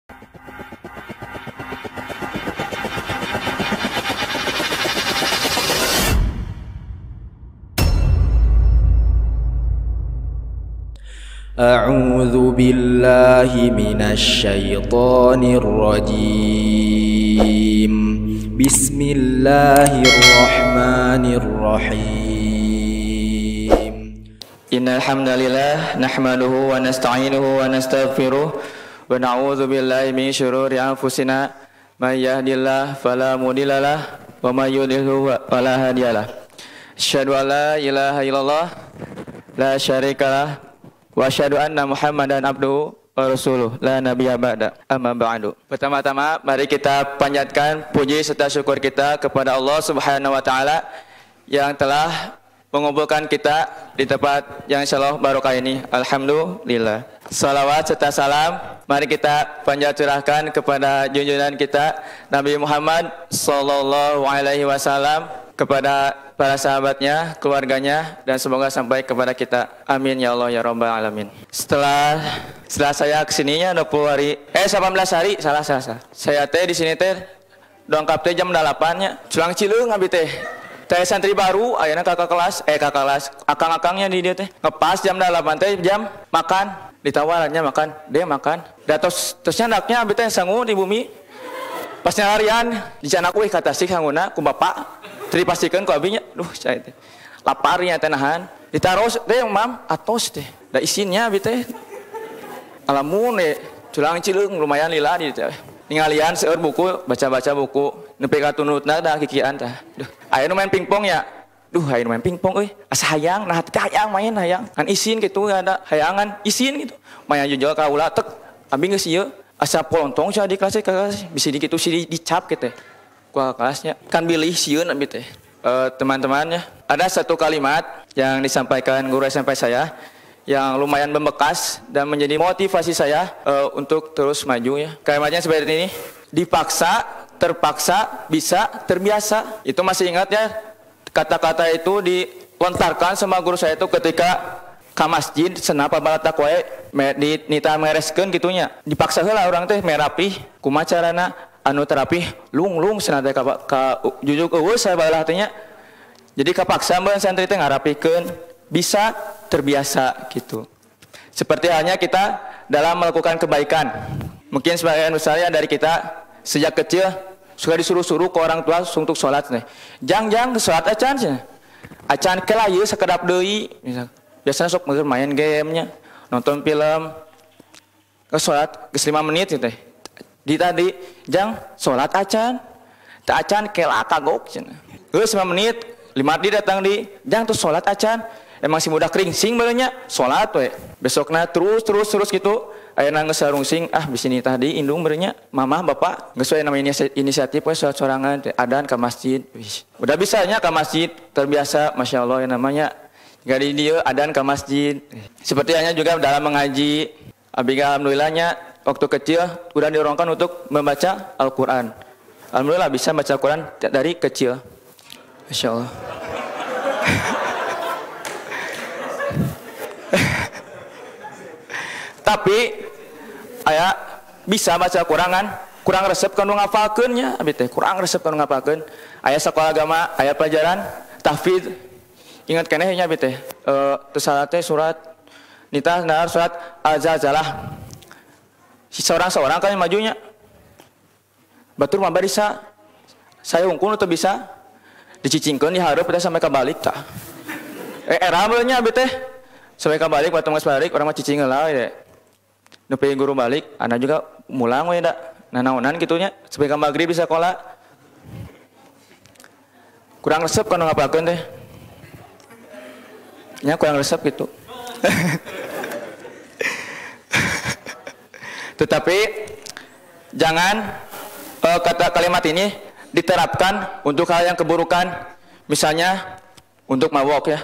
A'udzu billahi minasyaitonir rajim. Bismillahirrahmanirrahim. Innal hamdalillah nahmaduhu wa nasta'inuhu wa nastaghfiruh wa na'udzu billahi min syururi anfusina may yahdihillahu fala mudhillalah wa may yudhlilhu fala hadiyalah. Asyhadu an la ilaha illallah la syarikalah wa asyhadu anna Muhammadan abduhu wa rasuluh la nabiyya ba'da amma ba'du. Pertama-tama mari kita panjatkan puji serta syukur kita kepada Allah Subhanahu wa taala yang telah mengumpulkan kita di tempat yang insyaallah barokah ini. Alhamdulillah. Salawat serta salam mari kita panjatkan kepada junjungan kita Nabi Muhammad sallallahu alaihi wasallam, kepada para sahabatnya, keluarganya, dan semoga sampai kepada kita. Amin ya Allah ya Rabbal alamin. Setelah saya kesininya 20 hari, 18 hari, salah. Saya teh di sini teh dongkap teh jam 8-nya. Culang cileung abi teh. Teh santri baru, ayeuna kakak kelas, akang-akangnya di dia teh. Ngepas jam 8 teh jam makan, ditawarannya makan, dia makan. Da terusnya anaknya abi teh sangu di bumi. Pas nyarian, di sana kuih kata sih sanguna ku bapak. Dipastikan ku abinya, duh saya teh laparnya teh nahan, ditaruh teh yang mam atos teh, da isinnya abi teh, alamun teh culang cileung lumayan lila di teh, ningalian seueur buku, baca buku, nepi ka tunutna da kikian tah, duh aya nu main pingpong ya, duh aya nu main pingpong euy, asa hayang, nah teh hayang main hayang, kan isin gitu ada hayangan isin gitu, maya jujul ka ulah tek, abi geus ieu, asa polontong sia di kelas bisa dikitu si dicap gitu. Gua kelasnya kan bilih sieun abi teh. Teman-temannya ada satu kalimat yang disampaikan guru SMP saya yang lumayan membekas dan menjadi motivasi saya untuk terus maju ya. Kalimatnya seperti ini, dipaksa, terpaksa, bisa, terbiasa. Itu masih ingat ya, kata-kata itu dilontarkan sama guru saya itu ketika ke masjid senapa balatak wae di nita mereskeun gitunya. Dipaksa heula urang teh merapi kumaha carana anu terapi lung senada ka jujuk eueuh sabalah teh nya. Jadi kapaksa meureun santri teh ngarapikeun bisa terbiasa gitu. Seperti halnya kita dalam melakukan kebaikan. Mungkin sebagian besar dari kita sejak kecil suka disuruh-suruh ke orang tua untuk sholat nih. Jang sholat acan sih. Acan kela ieu sakedap deui misal. Biasanya sok main gamenya, nonton film. Ke sholat geus 5 menit gitu teh. Di tadi jang sholat acan tak acan kela kagok cenah geus 5 menit 5 menit datang di jang tuh sholat acan emang si muda kringsing barunya sholat we besokna terus gitu ayeuna geus sarungsing bisi ni tadi indung barunya mamah bapak geus we namanya inisiatif we sholat sorangan adan ke masjid udah bisanya ke masjid terbiasa masyaallah yang namanya jika di dia adan ke masjid seperti halnya juga dalam mengaji abiga alhamdulillahnya waktu kecil udah diorongkan untuk membaca Al-Quran. Alhamdulillah bisa baca Al-Quran dari kecil. Masya Allah. Tapi aya bisa baca Al-Quran kan kurang resep kanu ngapalkeunnya abi teh kurang resep kanu ngapalkeun. Aya sekolah agama, aya pelajaran tahfidz. Ingat keneh nya abi teh. Teu salah teh surat nita nah surat Al-Zalzalah. Si seorang kan majunya batur mah barisa saya unggul atau bisa dicicingkeun dihareup teh sampai kabalik tah era beulnya abi teh sampai kabalik batu geus balik urang mah cicing heula we nepi guru balik anak juga mulang we da nanaonan kitunya sampai ka magrib di sekolah kurang resep kana ngapalkeun teh nya kurang resep gitu. Tetapi jangan kata kalimat ini diterapkan untuk hal yang keburukan, misalnya untuk mabok ya.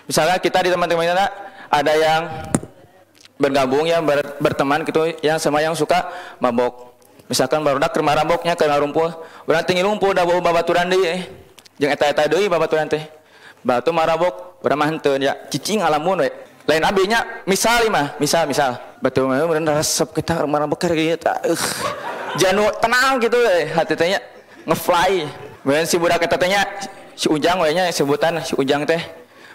Misalnya kita di teman-teman kita ada yang bergabung ya berteman gitu yang sama yang suka mabok. Misalkan barudak keur maraboknya keur ngarumpul, urang tinggi rumpul da babaturan deui jeung eta-eta deui babaturan teh. Batu marabok urang mah henteu ya cicing alamun we. Lain abinya misal betul meureun resep kita marah beker kieu tah. Janu tenang gitu hati teh nya ngefly. Beun si budak eta teh nya si Ujang we nya sebutan si Ujang teh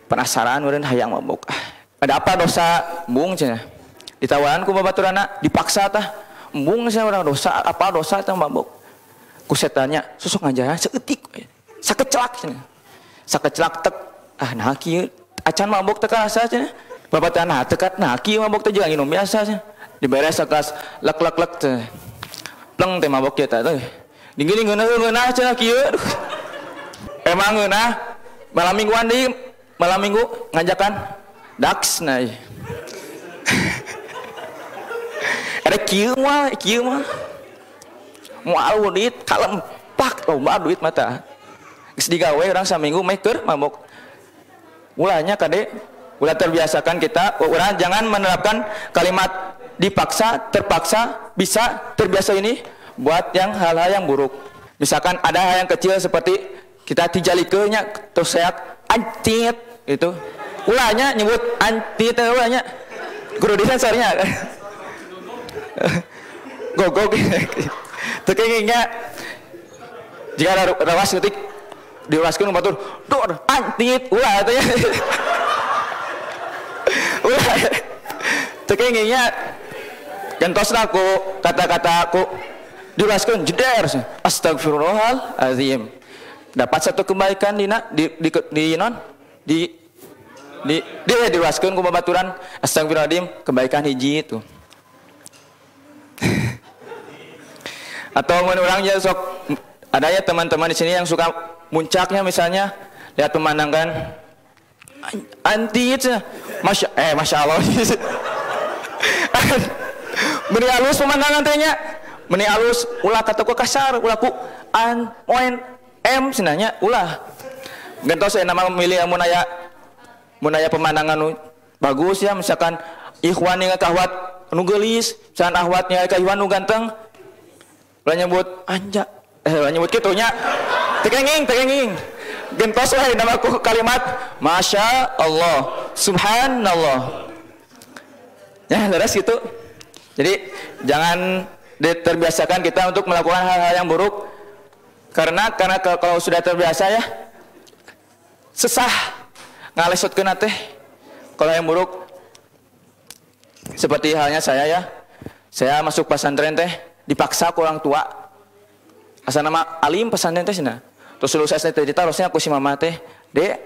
penasaran meureun hayang mabuk. Ada apa dosa embung cenah. Ditawaran ku babaturanna dipaksa tah. Embung cenah urang dosa apa dosa teh mabuk. Ku setannya susuk ngajaran saeutik we. Sakecelak cenah. Sakecelak tek nah kieu acan mabuk teh karasa cenah. Babaturanna teh nah kieu mabuk teh jeung nginum biasa cenah. Dibere sakelas lek teh. Pleng teh mabok kieu teh. Dingin ngeunah cenah kieu. Emang ngeunah malam mingguan di malam minggu ngajakan daks nah. Ada kieu mah. Moal duit kalem pak loba duit mata. Geus digawe urang saminggu meh keur mabok. Ulahnya kade ulah terbiasakan kita urang jangan menerapkan kalimat dipaksa, terpaksa, bisa, terbiasa ini buat yang hal-hal yang buruk. Misalkan ada hal yang kecil seperti kita tijalikeunnya terus seak antit itu. Ulahnya nyebut antit ulahnya. Guru disensornya. Gogog. Teu kengingnya jika ada rawas ketik diuraskeun batur, "Dor, antit." Ulah teh. Ulah. Teu kengingnya gentosna ku kata-kata ku diuraskeun jeder. Astagfirullahalazim. Dapat satu kebaikan diuraskeun ku babaturan astagfirullahalazim kebaikan hiji itu. Atau orang ya sok ada ya teman-teman di sini yang suka muncaknya misalnya lihat pemandangan antit masya Allah. Meni alus pemandangan tehnya meni alus ulah kata ku kasar ulah ku senanya ulah gentos nama memilih mun aya pemandangan bagus ya misalkan ikhwan yang kahwat nu geulis misalkan ahwatnya ka ikhwan nu ganteng ulah nyebut anja ulah nyebut kitunya tekenging gentos we nama ku kalimat masya Allah subhanallah ya leres gitu. Jadi jangan terbiasakan kita untuk melakukan hal-hal yang buruk karena kalau sudah terbiasa ya sesah ngalesutkeun teh kalau yang buruk. Seperti halnya saya masuk pesantren teh dipaksa ku orang tua. Asa nama alim pesantren teh cenah. Terus lulus SD ditarosnya ku si mama teh, "Dek,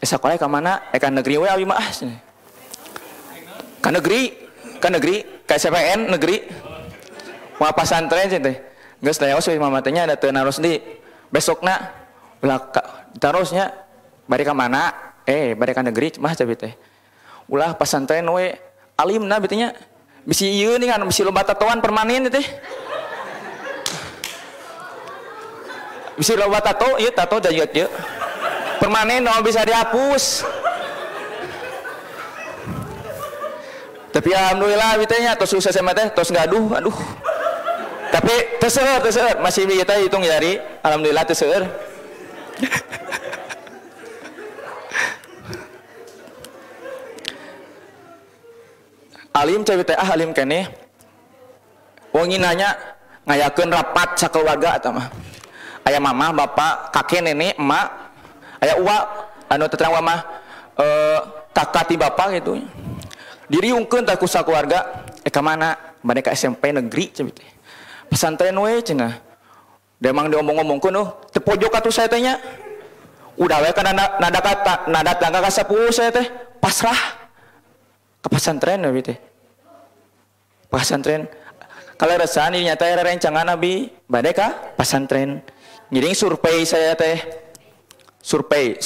sakola ka mana? Ka negeri we abi mah." Ka negeri, ka SPN negeri. Moal pesantren teh. Geus laos we mama teh nya da teu naros di. Besokna ulah tarosnya bari ka mana? Bari ka negeri mah cabi teh. Ulah pesantren we alimna beuti nya. Bisi ieu nih kan bisi loba tatoan permanen teh. Bisi loba tato, ieu tato da ieu. Permanen no bisa dihapus. Tapi alhamdulillah bitanya tos sukses mah teh tos gaduh aduh. Tapi teu seueur masih ieu teh hitung jari alhamdulillah teu seueur. Alim cewek teh alim keneh. Wong nanya ngayakeun rapat sakeluarga eta mah. Aya mama, bapak, kakek, nenek, emak, aya uwa anu teu terang mah kakak ti bapak gitu. Diriungkeun tah ku sakeluarga ka mana? Bade ka SMP negeri ceuh teh. Pesantren we cenah. Demang diomong-omongkeun teu pojok atuh saya teh nya. Udah we kana nada tangga ka 10 saya teh pasrah ke pesantren we teh. Pesantren kaleresan ieu nyata rencangan abi bade ka pesantren. Ngiring survei saya teh. Survei.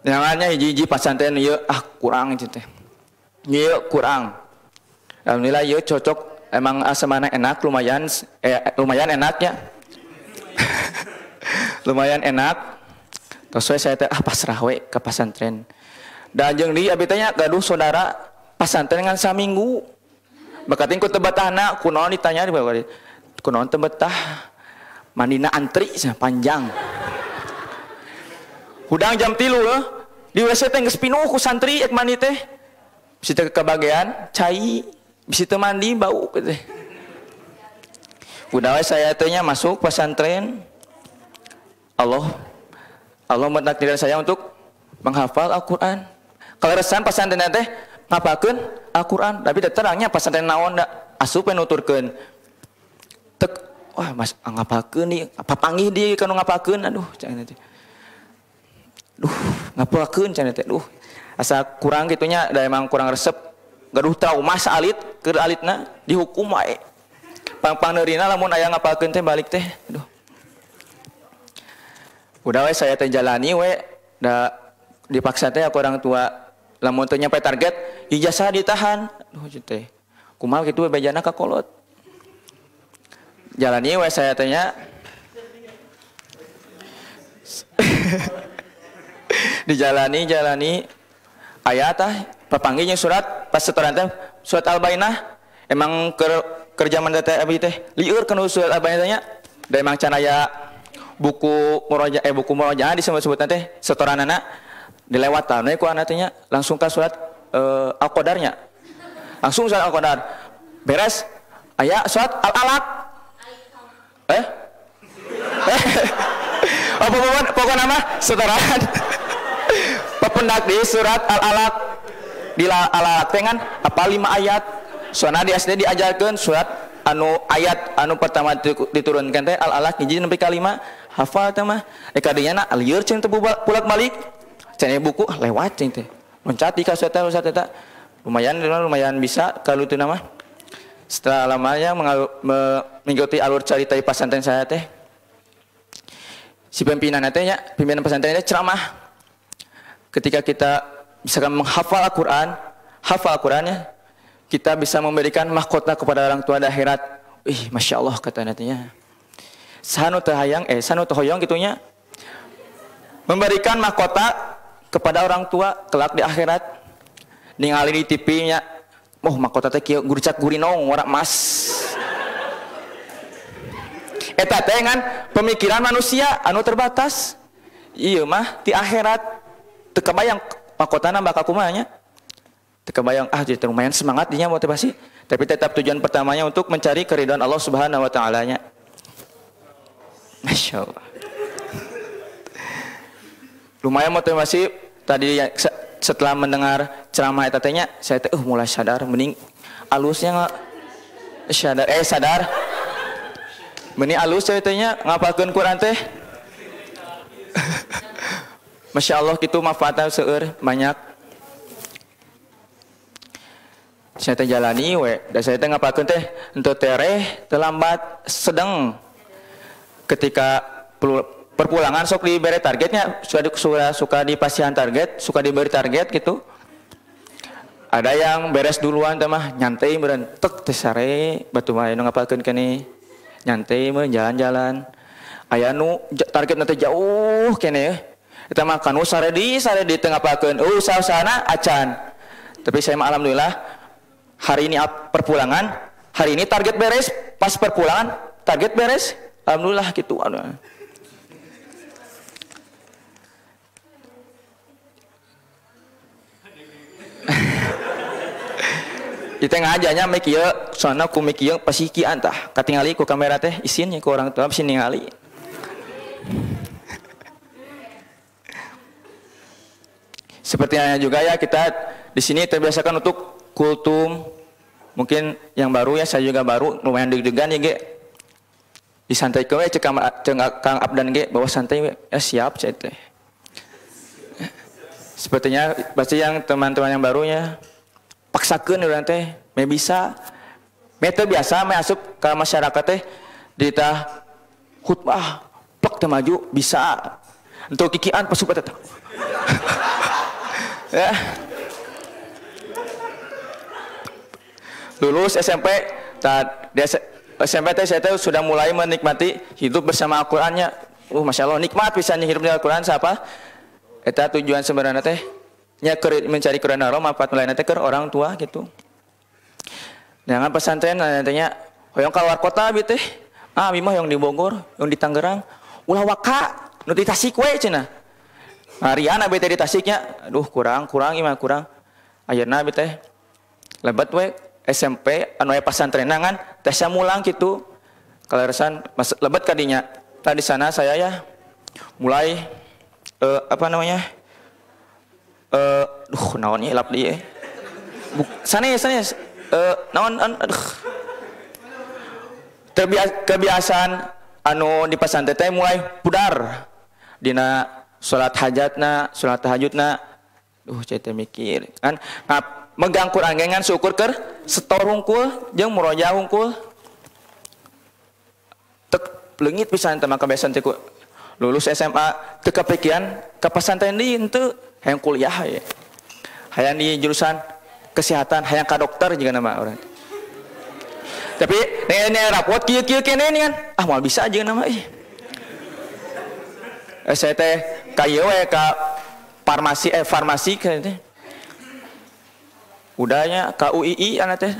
Jangannya hiji-hiji pesantren ieu kurang gitu teh. Ieu kurang. Alhamdulillah ieu cocok emang asamana enak lumayan enaknya. Lumayan enak. Terus saya teh pasrah we ke pesantren. Da jeung di abi teh nya gaduh saudara pesantren ngan saminggu. Bakating ku teu betahna kunaon ditanya di bawah. Kunaon teu betah? Mandina antri panjang. Hudang jam 3 di WC teh geus pinuh ku santri ek mandi teh. Bisi teh kebagian cai, bisi teh mandi bau teh. Udah saya teh nya masuk pesantren. Allah mentakdirkan saya untuk menghafal Al-Qur'an. Kalau resan pesantren teh ngapalkeun Al-Qur'an, tapi teu terangnya pesantren naon da asup nuturkeun. Tek wah Mas ngapalkeun nih, papanggih di kanu ngapalkeun aduh cenah teh. Ngapalkeun cenah teh. Asa kurang gitunya da emang kurang resep. Gaduh trauma saalit keur alitna dihukum wae. Pang-pangneurina lamun aya ngapalkeun teh balik teh. Aduh. Udah we saya teh jalani we da dipaksa teh aku orang tua lamun teu nyampe target ijazah ditahan. Aduh teh. Kumaha kitu bejana kakolot. Jalani we saya teh nya dijalani ayat papanggih jeung surat pas setoran teh surat Al-Bainah emang kerja teh abi teh lieur kana surat Al-Bainah nya da emang can aya buku murojaah disebut-sebutna teh setoranana dilewatan we ku anak teh nya langsung ka surat Al-Qadarnya langsung surat Al-Qadar beres aya surat Al-Alaq pokoknya nama setoran pependak di surat Al-Alaq di Al-Alaq teh kan apa 5 ayat soalnya di SD diajarkan surat anu ayat anu pertama diturunkan teh Al-Alaq hiji nepi ka 5 hafal teh mah kadinya lieur cenah teh pulak balik cenah buku lewat cenah teh loncat di ka surat eta lumayan bisa kalau teu nama setelah lamanya mengikuti alur cerita di pesantren saya teh si pimpinan pesantren teh ceramah ketika kita bisa menghafal Al-Qur'an Al-Qur'annya kita bisa memberikan mahkota kepada orang tua di akhirat. Masya Allah kata nantinya. Sanu teu hoyong gitunya. Memberikan mahkota kepada orang tua kelak di akhirat. Ningali di TV nya, mahkota teh kieu guricak gurinong warna emas. Eta teh kan pemikiran manusia anu terbatas. Ieu mah di akhirat teu kabayang mahkotana bakal kumaha nya. Terkebayang jadi lumayan semangat dinya motivasi tapi tetap tujuan pertamanya untuk mencari keridhaan Allah Subhanahu wa taala-nya. Masyaallah. Lumayan motivasi tadi setelah mendengar ceramah eta teh nya saya teh mulai sadar mending alusnya sadar mending alus saya teh nya ngapalkeun Quran teh. Masyaallah kitu manfaatna seueur banyak. Saya teh jalani we dan saya teh ngapalkeun teh henteu tereh terlambat sedang ketika perpulangan sok diberi targetnya suka dipasihan target suka diberi target gitu ada yang beres duluan teh mah nyantai meureun tek teh sare batu mah anu ngapalkeun keneh nyantai meureun jalan-jalan aya nu targetna teh jauh keneh eta mah kanu sare di teu ngapalkeun usaha-usahana acan tapi saya mah alhamdulillah hari ini perpulangan, hari ini target beres, pas perpulangan target beres, alhamdulillah gitu. Kita ngajanya make ieu, soalnya ku make ieu pasti kian tah, katingali ku kamera teh isinnya ku orang tua pasti ningali. Sepertinya juga ya kita di sini terbiasakan untuk kultum, mungkin yang baru ya saya juga baru lumayan deg-degan ya ge disantai ke we cek Kang Abdan ge bawa santai we ya siap saya teh sepertinya pasti yang teman-teman yang barunya paksakeun urang teh me bisa me teu biasa me asup ka masyarakat teh ditah khutbah plek teh maju bisa untuk kikian pasup eta ya lulus SMP SMP saya sudah mulai menikmati hidup bersama Al-Qur'annya. Masya Allah nikmat bisa hidup di Al-Qur'an siapa? Eta tujuan sebenarnya teh nya mencari keridhaan Allah manfaat lainna teh keur orang tua gitu. Jangan pesantren nantinya hoyong ka luar kota abi teh. Abi mah yang di Bogor, yang di Tangerang, ulah waka nu di Tasik we cenah. Harian abi teh di Tasiknya, aduh kurang iman kurang. Ayeuna abi teh lebat we SMP anu aya pasantrenangan tesnya mulang kitu. Kaleresan lebat kadinya. Tadi sana saya ya mulai naonnya ilap dia. Sanes naon kebiasaan anu di pesantren teh mulai pudar dina salat hajatna, salat tahajudna. Cete mikir kan megang Quran gengan syukur keur setor hungkul jeung murojaah hungkul. Tek leungit pisan teh maka kebiasaan teh lulus SMA teu kapikiran ka pesantren deui henteu hayang kuliah ya. Hayang di jurusan kesehatan, hayang ka dokter juga nama orang. Tapi ini rapot kieu kene kan moal bisa aja nama saya teh ka ieu we ka farmasi teh. Udahnya ka UII anak teh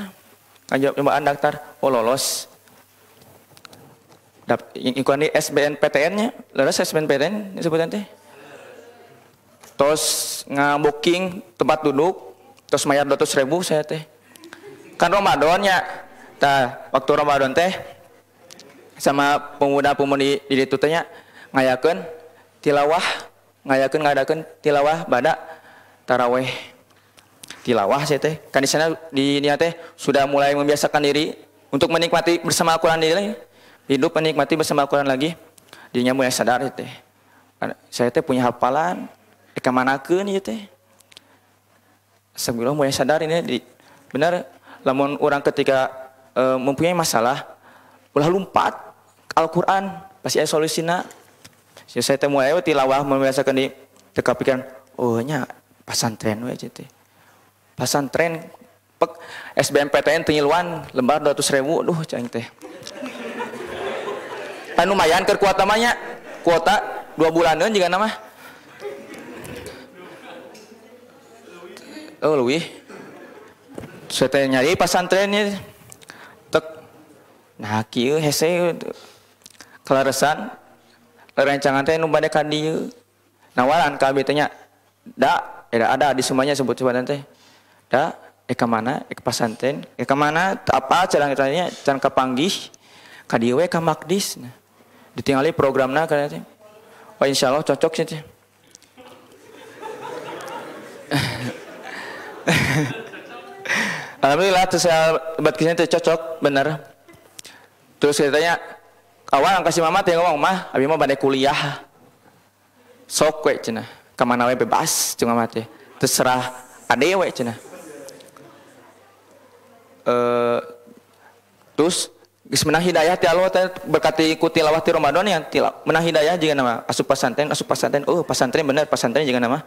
cobaan daftar lolos. Ikuan di SBNPTN-nya, leres SBNPTN disebutan teh. Terus nge-booking tempat duduk, terus bayar 200.000 saya teh. Kan Ramadannya, waktu Ramadan teh sama pemuda-pemudi di ditu teh nya ngayakeun ngadakeun tilawah bada taraweh. Tilawah saya teh. Kan di sana di nia teh sudah mulai membiasakan diri untuk menikmati bersama Al-Qur'an diri. Hidup menikmati bersama Al-Quran lagi. Dirinya mulai sadar teh. Saya teh punya hafalan. Eka manakeun ieu teh. Sebelum mulai sadar ini benar lamun orang ketika mempunyai masalah ulah lumpat Al-Quran pasti ada solusina. Saya teh mulai tilawah membiasakan di teu kapikiran nya pasantren we teh. Pasantren SBMPTN tengiluan lembar 200.000 cang teh. Kan lumayan keur kuota namanya kuota 2 bulanan juga nama leuwih saya teh nyari pasantrennya tek nah kieu hese kalaresan rencangan teh nu bade ka dieu nawaran ka abdi teh nya ada di semuanya sebut-sebutan teh ka mana ka pasantren ka mana apa caranya can kapanggih ka dieu we ka Makdis ditinggali programna katanya. Oh insyaallah cocok sih. Alhamdulillah terus saya buat kisahnya cocok bener. Terus ceritanya awal kasih mama teh ngomong mah abi mah bade kuliah. Sok we cenah. Ka mana we bebas cuma mah teh. Terserah ade we cenah. Terus geus menang hidayah ti Allah teh berkati ku tilawah ti Ramadan yang menang hidayah jeung nama asup pasantren pasantren bener pasantren jeung nama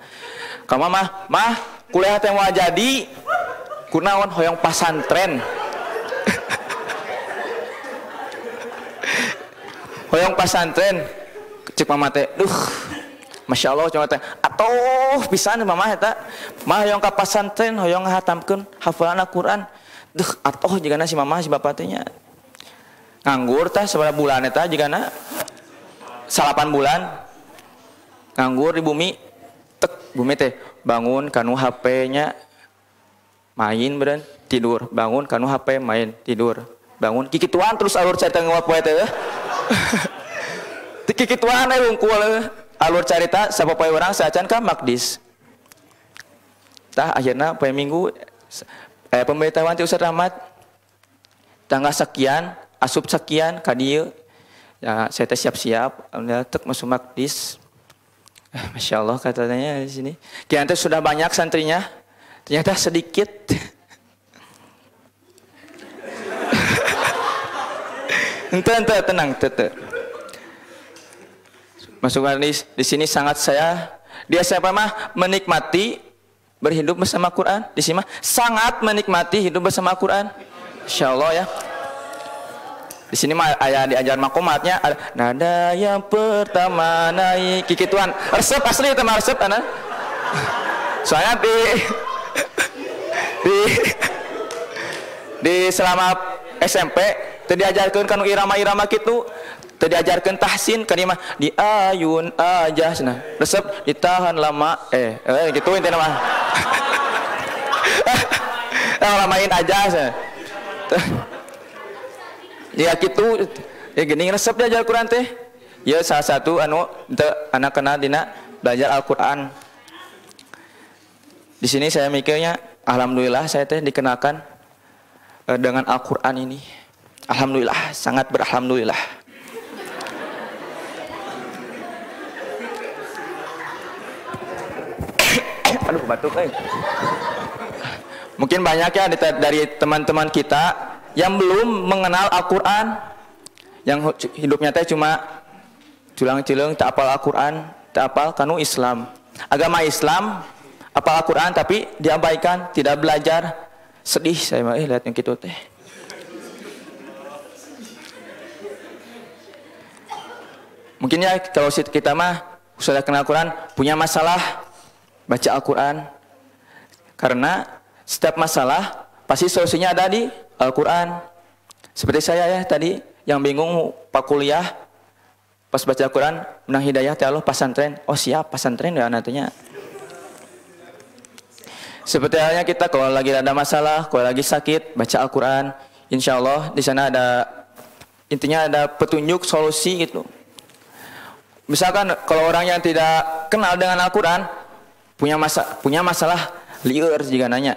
ka mah kuliah teh moal jadi kunaon hoyong pasantren hoyong pasantren cek mama teh Masya Allah cuma teh atuh pisan mama eta mah hoyong ka pasantren hoyong ngahatamkeun hafalan Al-Qur'an atuh jigana si mama si bapa teh nya nganggur teh seberapa bulan eta jigana 8 bulan nganggur di bumi bumi teh bangun kanu HP-nya main beren tidur bangun kanu HP main tidur bangun kikituan terus alur cerita ngawat poe teh kikituan aya hungkul alur cerita sapopoe urang saacan ka Makdis tah akhirna poe Minggu pemberitahuan ti Ustaz Rahmat tanggal sekian asup sekian ka dieu ya saya teh siap-siap alhamdulillah tek masuk Makdis. Masya Allah katanya di sini kian teh sudah banyak santrinya ternyata sedikit ente tenang masuk di sini sangat saya dia siapa mah menikmati berhidup bersama Quran di sini mah sangat menikmati hidup bersama Quran insyaallah ya. Di sini mah aya diajar makomatnya ada nada yang pertama naik kikituan resep asli itu mah resep ana soalnya di selama SMP teu diajarkeun kanu irama-irama kitu teu teu diajarkeun tahsin kalimat di ayun aja cenah resep ditahan lama gitu intina mah lamain aja cenah ya gitu ya geuning resep diajar Quran teh ya salah satu anu teu anak kenal dina belajar Al-Qur'an. Di sini saya mikirnya alhamdulillah saya teh dikenalkan dengan Al-Qur'an ini. Alhamdulillah, sangat beralhamdulillah. Aduh batuk Mungkin banyak ya dari teman-teman kita yang belum mengenal Al-Qur'an, yang hidupnya teh cuma culang-culung tak apal Al-Qur'an, tak apal kanu Islam. Agama Islam apal Al-Qur'an tapi diabaikan, tidak belajar. Sedih saya mah lihat yang gitu teh. Mungkin ya kalau kita mah sudah kenal Al-Qur'an, punya masalah baca Al-Qur'an. Karena setiap masalah pasti solusinya ada di Al-Qur'an. Seperti saya ya tadi yang bingung pak kuliah pas baca Al-Qur'an, menang hidayah teh Allah pasantren. Oh siap pasantren ya nantinya. Seperti halnya kita kalau lagi ada masalah, kalau lagi sakit, baca Al-Qur'an, insya Allah di sana ada intinya ada petunjuk solusi gitu. Misalkan kalau orang yang tidak kenal dengan Al-Qur'an punya masalah lieur jika nanya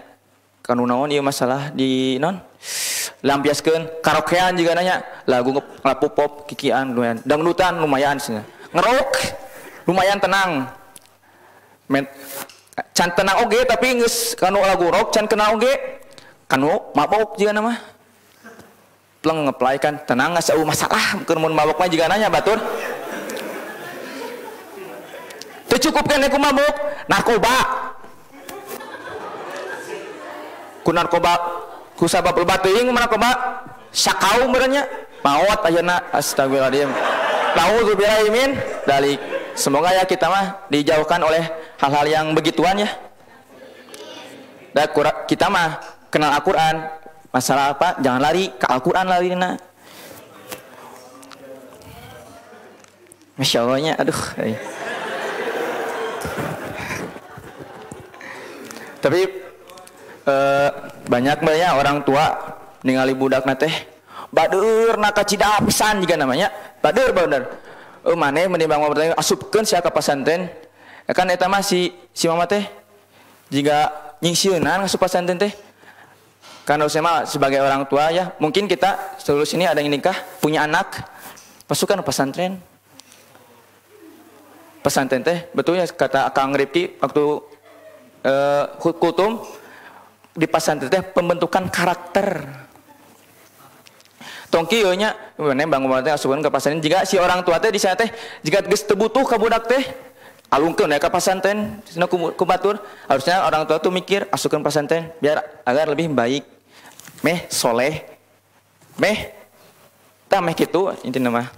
kanu naon ieu masalah di non lampiaskeun karaokean jika nanya lagu lapu pop kikian lumayan dangdutan lumayan cenah ngerok lumayan tenang can tenang oge tapi geus kanu lagu rock can kenal oge kanu mabok jika nama pleng ngeplay kan tenang geus eueuh masalah keur mun mabok mah jika nanya batur teu cukup kan ku mabok narkoba ku sabab loba teuing narkoba sakau merenya maot ayeuna astagfirullahaladzim naudzubillahi min dalik. Semoga ya kita mah dijauhkan oleh hal-hal yang begituan ya. Dan kita mah kenal Al-Qur'an, masalah apa jangan lari ke Al-Qur'an larina. Masya Allahnya aduh. Tapi banyak banyak orang tua ningali budak teh bader naka cida pisan juga namanya bader maneh menimbang bertanya asupkeun sia ka pasantren kan eta mah si mama teh jika nyingsieunan ngasup pasantren teh kan saya mah sebagai orang tua ya mungkin kita seluruh sini ada yang nikah punya anak pasukan pesantren teh betul ya kata Kang Rifki waktu kultum di pesantren teh pembentukan karakter. Tongki ieu nya bang teh asupan ka pesantren jika si orang tua teh di sana teh jika geus teu butuh ka budak teh alungkeun ka pesantren cenah ku batur harusnya orang tua tuh mikir asukeun pesantren biar agar lebih baik meh soleh meh tah meh kitu intina mah.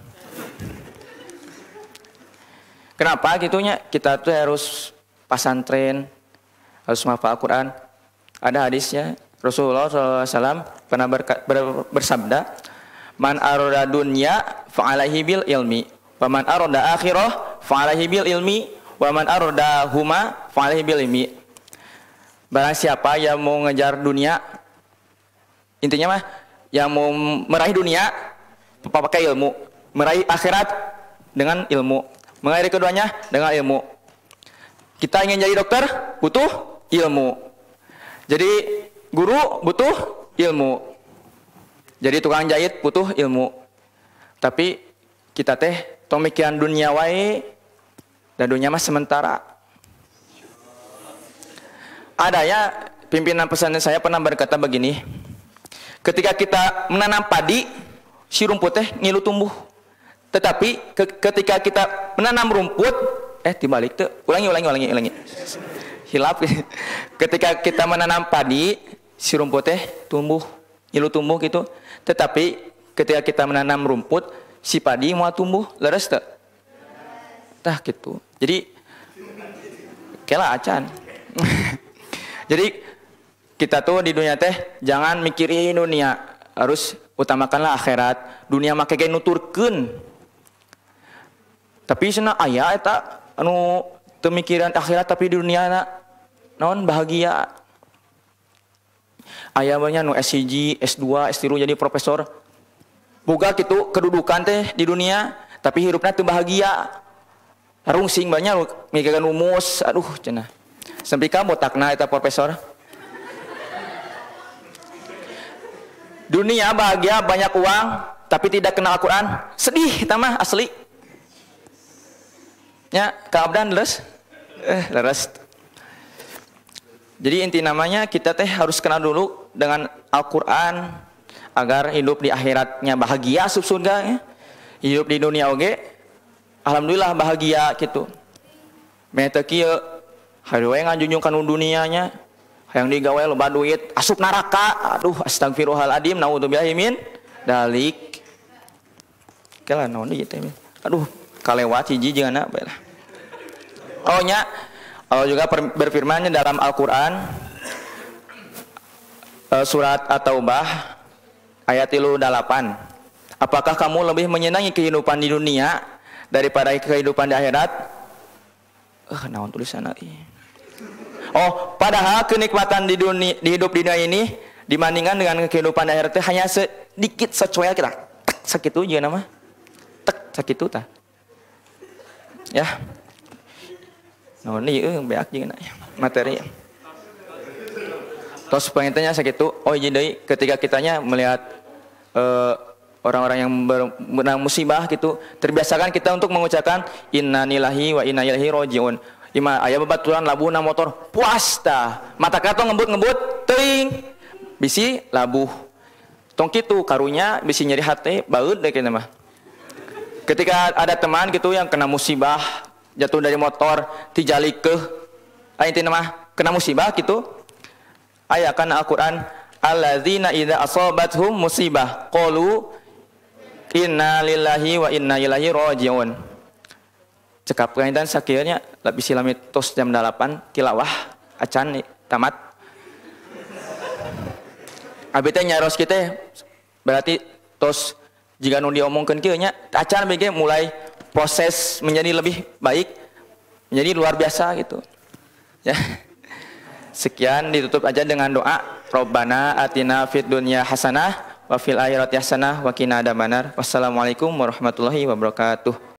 Kenapa gitunya kita tuh harus pesantren harus menghafal Al-Qur'an. Ada hadisnya Rasulullah SAW pernah bersabda, man aroda dunya fa'alaihi bil ilmi, wa man aroda akhirah fa'alaihi bil ilmi, wa man aroda huma fa'alaihi bil ilmi. Barang siapa yang mau ngejar dunia, intinya mah yang mau meraih dunia pakai ilmu, meraih akhirat dengan ilmu, mengakhiri keduanya dengan ilmu. Kita ingin jadi dokter butuh ilmu. Jadi guru butuh ilmu. Jadi tukang jahit butuh ilmu. Tapi kita teh tong mikiran dunia wae dan dunia mah sementara. Ada ya pimpinan pesantren saya pernah berkata begini. Ketika kita menanam padi, si rumput teh ngilu tumbuh. Tetapi ketika kita menanam rumput, dibalik tuh, ulangi. Hilap. Ketika kita menanam padi, si rumput teh tumbuh, ngilu tumbuh gitu. Tetapi ketika kita menanam rumput, si padi mau tumbuh, leres teh. Tah gitu. Jadi kela acan. Jadi kita tuh di dunia teh jangan mikirin dunia, harus utamakanlah akhirat. Dunia make ge nuturkeun. Tapi cenah aya eta anu teu mikiran akhirat tapi di dunia naon bahagia. Aya banyak nu S1, S2, S3 jadi profesor. Boga kitu kedudukan teh di dunia tapi hirupna teu bahagia. Rungsing banyak mikiran rumus, aduh cenah. Sampika botakna eta profesor. Dunia bahagia banyak uang tapi tidak kenal Al-Quran, sedih eta mah asli. Ya, kaabdan leres. Leres. Jadi inti namanya kita teh harus kenal dulu dengan Al-Quran agar hidup di akhiratnya bahagia asup surga ya. Hidup di dunia oge alhamdulillah bahagia gitu. Meh teu kieu hayu we ngajunjung kana dunianya hayang digawe loba duit asup neraka. Aduh astagfirullahaladzim naudzubillahi min dalik. Kala naon ieu teh. Aduh kalewat hiji jeung anak bae lah. Oh nya Allah juga berfirman dalam Al-Quran surat At-Taubah ayat 38. Apakah kamu lebih menyenangi kehidupan di dunia daripada kehidupan di akhirat? Naon tulisan ieu? Oh, padahal kenikmatan di hidup di dunia ini dibandingkan dengan kehidupan di akhirat itu hanya sedikit secuil kita. Tek sakitu jeung nama. Tek sakitu tah. Ya. Nah, ini beak jeung materi. Terus pengintinya sakitu. Oh, jadi ketika kitanya melihat orang-orang yang menang musibah gitu, terbiasakan kita untuk mengucapkan innalillahi wa inna ilaihi rajiun. Ima aya babaturan labuhna motor puas tah. Mata kato ngebut-ngebut teuing. Bisi labuh. Tong kitu karunya bisi nyeri hate baeud deh kena mah. Ketika ada teman gitu yang kena musibah, jatuh dari motor tijalikeun intina mah kena musibah gitu. Aya kana Al-Qur'an alladzina idza asabathum musibah qalu inna lillahi wa inna ilaihi rajiun. Cekap dan sakirnya lebih silamit tos jam 8 tilawah acan tamat. Abi teh nyaros kita berarti tos jika nu diomongkeun kieu nya acan bege mulai proses menjadi lebih baik, menjadi luar biasa gitu. Ya. Sekian ditutup aja dengan doa Rabbana atina fid dunya hasanah wa fil akhirati hasanah wa qina adzabannar. Wassalamualaikum warahmatullahi wabarakatuh.